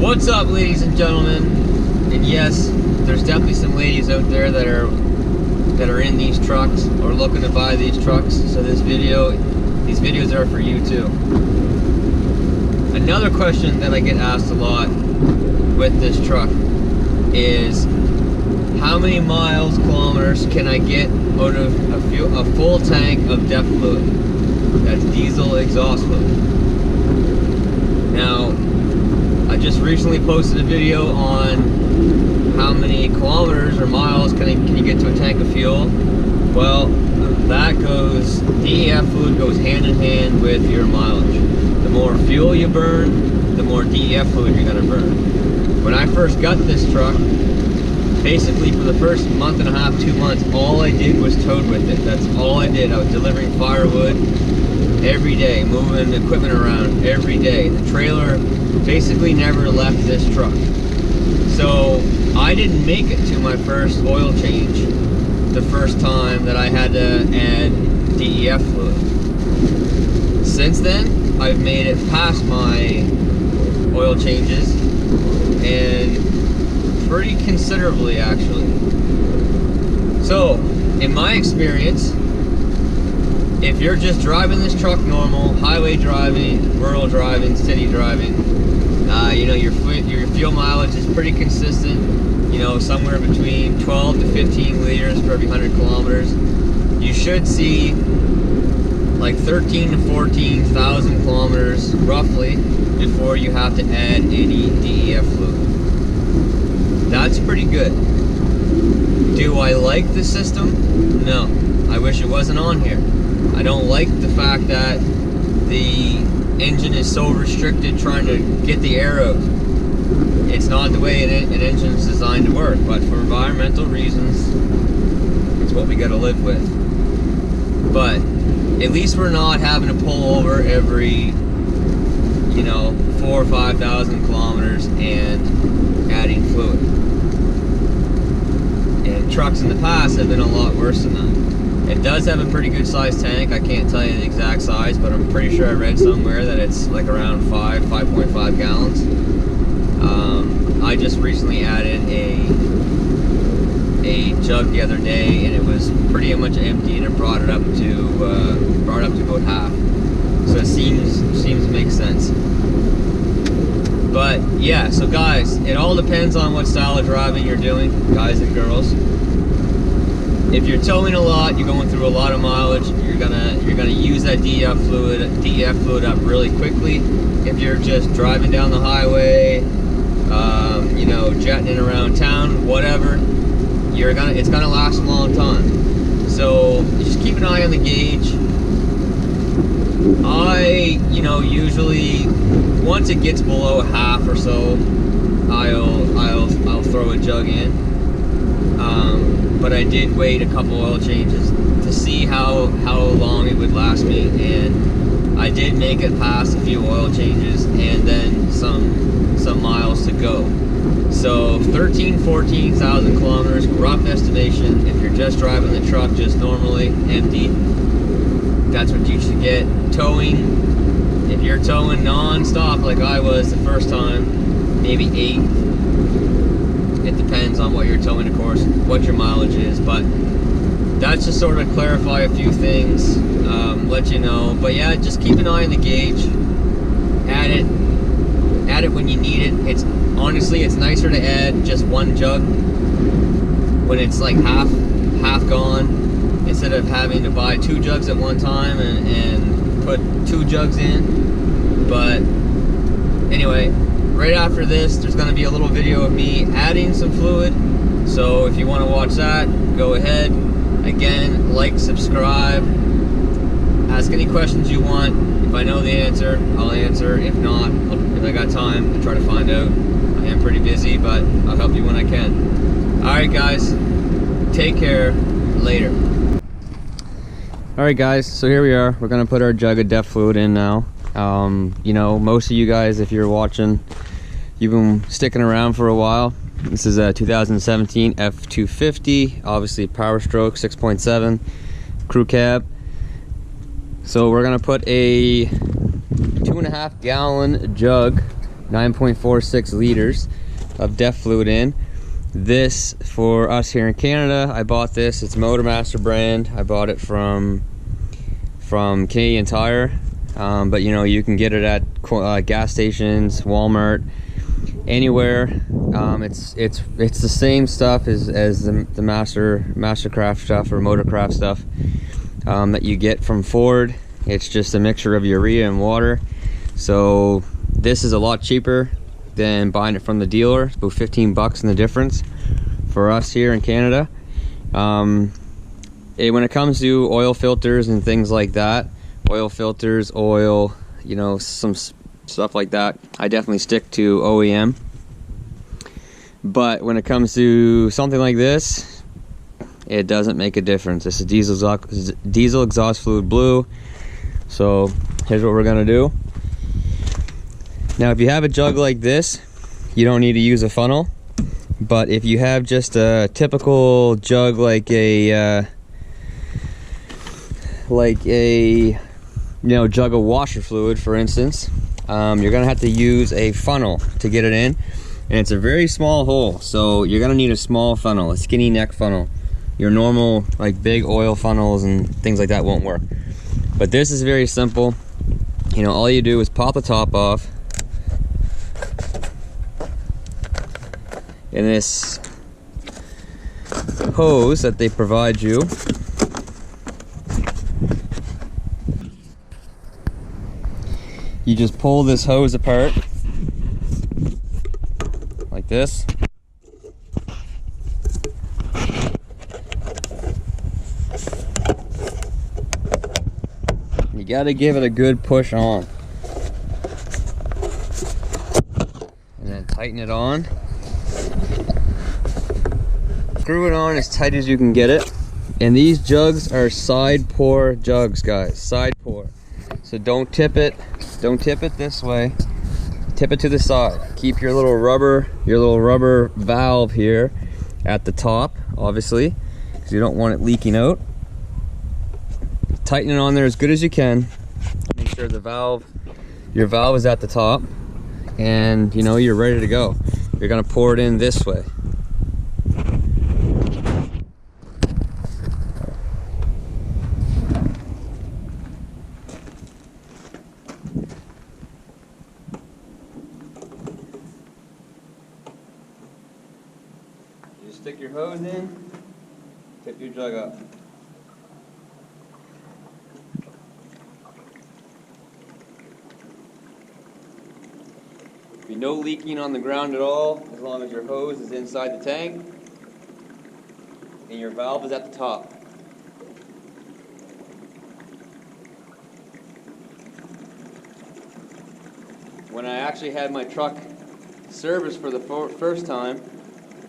What's up, ladies and gentlemen? And yes, there's definitely some ladies out there that are in these trucks or looking to buy these trucks. So these videos are for you too. Another question that I get asked a lot with this truck is how many kilometers can I get out of a full tank of DEF fluid? That's diesel exhaust fluid. Now, I just recently posted a video on how many kilometers or miles can you get to a tank of fuel. Well, DEF fluid goes hand in hand with your mileage. The more fuel you burn, the more DEF fluid you're going to burn. When I first got this truck, basically for the first month and a half, 2 months, all I did was towed with it. That's all I did. I was delivering firewood every day, moving equipment around every day. The trailer basically never left this truck. So I didn't make it to my first oil change the first time that I had to add DEF fluid. Since then, I've made it past my oil changes, and pretty considerably actually. So, in my experience, if you're just driving this truck normal, highway driving, rural driving, city driving, your fuel mileage is pretty consistent, somewhere between 12 to 15 liters for every 100 kilometers. You should see like 13 to 14,000 kilometers roughly before you have to add any DEF fluid. That's pretty good. Do I like the system? No. I wish it wasn't on here. I don't like the fact that the engine is so restricted trying to get the air out. It's not the way an engine is designed to work, but for environmental reasons, it's what we gotta live with. But at least we're not having to pull over every 4,000 or 5,000 kilometers and adding fluid. And trucks in the past have been a lot worse than that. It does have a pretty good sized tank. I can't tell you the exact size, but I'm pretty sure I read somewhere that it's like around 5.5 gallons. I just recently added a jug the other day, and it was pretty much empty, and it brought it up to about half. So it seems to make sense. But yeah, so guys, it all depends on what style of driving you're doing, guys and girls. If you're towing a lot, you're going through a lot of mileage, you're gonna use that DEF fluid up really quickly. If you're just driving down the highway, jetting around town, whatever, it's gonna last a long time. So just keep an eye on the gauge. I usually once it gets below half or so, I'll throw a jug in. But I did wait a couple oil changes to see how long it would last me, and I did make it past a few oil changes and then some miles to go. So 14,000 kilometers, rough estimation. If you're just driving the truck just normally, empty, that's what you should get. Towing, if you're towing non-stop like I was the first time, maybe 8. It depends on what you're towing, of course, what your mileage is, but that's just sort of clarify a few things, let you know. But yeah, just keep an eye on the gauge. Add it when you need it. It's honestly, it's nicer to add just one jug when it's like half gone, instead of having to buy 2 jugs at one time and put 2 jugs in. But anyway, right after this, there's going to be a little video of me adding some fluid. So if you want to watch that, go ahead. Again, like, subscribe, ask any questions you want. If I know the answer, I'll answer. If not, if I got time, I'll try to find out. I am pretty busy, but I'll help you when I can. Alright guys, take care, later. Alright guys, so here we are. We're going to put our jug of DEF fluid in now. Most of you guys, if you're watching, you've been sticking around for a while. This is a 2017 F250, obviously Powerstroke 6.7 crew cab. So we're gonna put a 2.5 gallon jug 9.46 liters of DEF fluid in. This, for us here in Canada, I bought this. It's Motormaster brand. I bought it from Canadian Tire, but you know, you can get it at gas stations, Walmart, anywhere. It's the same stuff as the Mastercraft stuff or Motorcraft stuff that you get from Ford. It's just a mixture of urea and water. So this is a lot cheaper than buying it from the dealer. It's about 15 bucks in the difference for us here in Canada. When it comes to oil filters and things like that, oil filters, oil, you know, some stuff like that, I definitely stick to OEM. But when it comes to something like this, it doesn't make a difference. This is diesel exhaust fluid blue. So here's what we're gonna do. Now, if you have a jug like this, you don't need to use a funnel. But if you have just a typical jug, like a jug of washer fluid, for instance, you're gonna have to use a funnel to get it in, and it's a very small hole. So you're gonna need a small funnel, a skinny neck funnel. Your normal, like, big oil funnels and things like that won't work. But this is very simple. You know, all you do is pop the top off. And this hose that they provide you, you just pull this hose apart like this. You gotta give it a good push on, and then tighten it on. Screw it on as tight as you can get it. And these jugs are side pour jugs, guys, side pour. So don't tip it this way, tip it to the side. Keep your little rubber valve here at the top, obviously, because you don't want it leaking out. Tighten it on there as good as you can. Make sure your valve is at the top, and you know, you're ready to go. You're gonna pour it in this way. You stick your hose in, tip your jug up. Be no leaking on the ground at all, as long as your hose is inside the tank and your valve is at the top. When I actually had my truck serviced for the first time,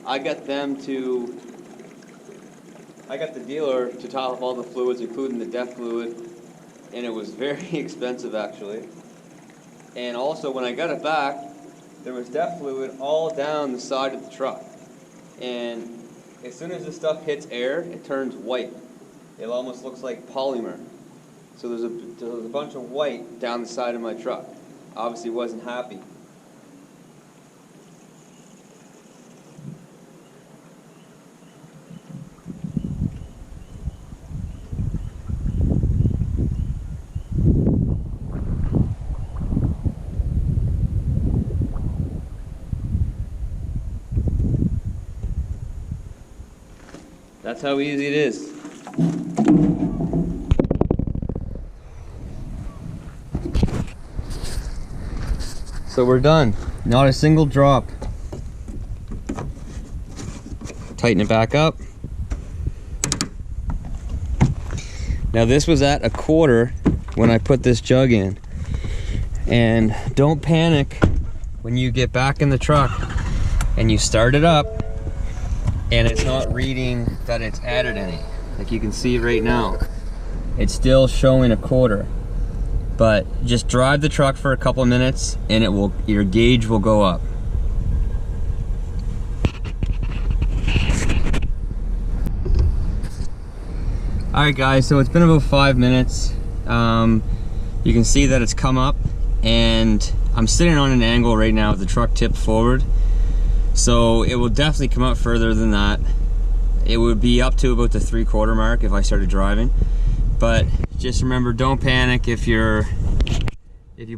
I got the dealer to top up all the fluids, including the DEF fluid, and it was very expensive, actually. And also, when I got it back, there was DEF fluid all down the side of the truck. And as soon as this stuff hits air, it turns white. It almost looks like polymer. So there's a bunch of white down the side of my truck. Obviously wasn't happy. That's how easy it is. So we're done. Not a single drop. Tighten it back up. Now this was at a quarter when I put this jug in. And don't panic when you get back in the truck and you start it up and it's not reading that it's added any. Like you can see right now, it's still showing a quarter. But just drive the truck for a couple of minutes and your gauge will go up. Alright guys, so it's been about 5 minutes. You can see that it's come up and I'm sitting on an angle right now with the truck tipped forward, so it will definitely come up further than that. It would be up to about the 3/4 mark if I started driving. But just remember, don't panic if you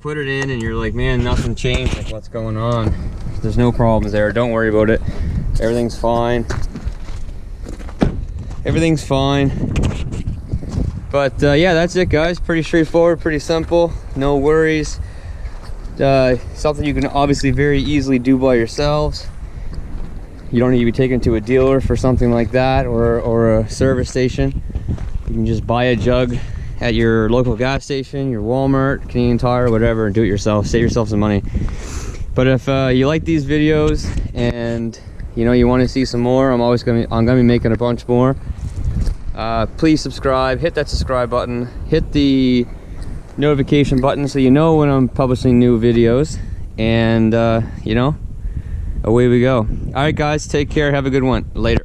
put it in and you're like, man, nothing changed, like what's going on? There's no problems there, don't worry about it. Everything's fine. Everything's fine. But yeah, that's it guys. Pretty straightforward, pretty simple, no worries. Something you can obviously very easily do by yourselves. You don't need to be taken to a dealer for something like that, or a service station. You can just buy a jug at your local gas station, your Walmart, Canadian Tire, whatever, and do it yourself. Save yourself some money. But if you like these videos and you want to see some more, I'm gonna be making a bunch more. Please subscribe, hit that subscribe button, hit the notification button so you know when I'm publishing new videos, and away we go. All right guys, take care, have a good one. Later.